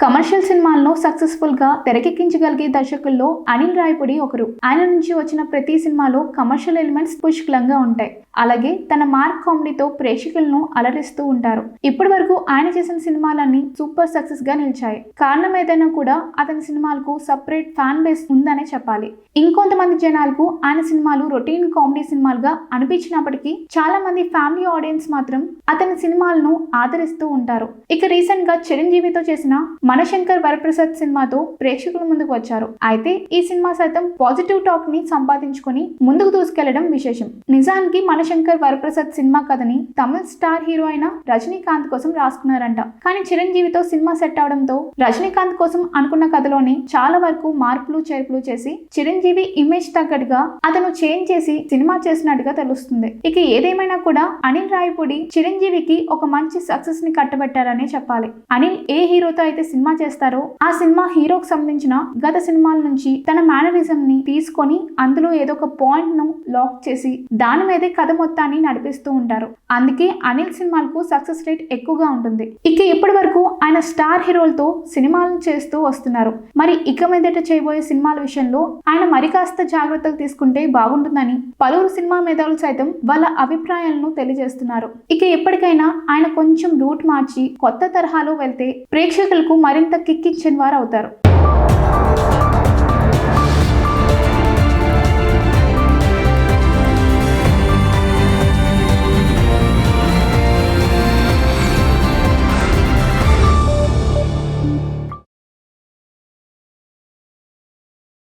Commercial సినిమాలను successful గా తెరకెక్కించగలిగే దర్శకుల్లో అనిల్ రావిపూడి ఒకరు. ఆయన నుంచి వచ్చిన ప్రతి సినిమాలో కమర్షియల్ ఎలిమెంట్స్ పుష్కలంగా ఉంటాయి. అలాగే తన మార్క్ కామెడీతో ప్రేక్షకులను అలరిస్తూ ఉంటారు. ఇప్పటి వరకు ఆయన చేసిన సినిమాలన్నీ సూపర్ సక్సెస్ గా నిలిచాయి. కారణం ఏదైనా కూడా అతని సినిమాలకు సపరేట్ ఫ్యాన్ బేస్ ఉందనే చెప్పాలి. ఇంకొంతమంది జనాలకు ఆయన సినిమాలు రొటీన్ కామెడీ సినిమాలుగా అనిపించినప్పటికీ చాలా మంది ఫ్యామిలీ ఆడియన్స్ మాత్రం అతని సినిమాలను ఆదరిస్తూ ఉంటారు. ఇక రీసెంట్ గా చిరంజీవితో చేసిన మనశంకర్ వరప్రసాద్ సినిమాతో ప్రేక్షకుల ముందుకు వచ్చారు. అయితే ఈ సినిమా సైతం పాజిటివ్ టాక్ ని సంపాదించుకొని ముందుకు దూసుకెళ్లడం విశేషం. నిజానికి మనశంకర్ వరప్రసాద్ సినిమా కథని తమిళ స్టార్ హీరో అయిన రజనీకాంత్ కోసం రాసుకున్నారంట. కానీ చిరంజీవితో సినిమా సెట్ అవడంతో రజనీకాంత్ కోసం అనుకున్న కథలోనే చాలా వరకు మార్పులు చేర్పులు చేసి చిరంజీవి ఇమేజ్ తగ్గట్టుగా అతను చేంజ్ చేసి సినిమా చేసినట్టుగా తెలుస్తుంది. ఇక ఏదేమైనా కూడా అనిల్ రావిపూడి చిరంజీవికి ఒక మంచి సక్సెస్ ని కట్టబెట్టారనే చెప్పాలి. అనిల్ ఏ హీరోతో అయితే సినిమా చేస్తారో ఆ సినిమా హీరోకి సంబంధించిన గత సినిమాల నుంచి తన మేనరిజం ని తీసుకొని అందులో ఏదో ఒక పాయింట్ ను లాక్ చేసి దాని మీదే కథ మొత్తాన్ని నడిపిస్తూ ఉంటారు. అందుకే అనిల్ సినిమాలకు సక్సెస్ రేట్ ఎక్కువగా ఉంటుంది. ఇక ఇప్పటి వరకు ఆయన స్టార్ హీరోలతో సినిమాలను చేస్తూ వస్తున్నారు. మరి ఇక మీదట చేయబోయే సినిమాల విషయంలో ఆయన మరి కాస్త జాగ్రత్తలు తీసుకుంటే బాగుంటుందని పలువురు సినిమా మేధావులు సైతం వాళ్ళ అభిప్రాయాలను తెలియజేస్తున్నారు. ఇక ఎప్పటికైనా ఆయన కొంచెం రూట్ మార్చి కొత్త తరహాలో వెళ్తే ప్రేక్షకులకు మరింత కిక్కించిన వారు అవుతారు.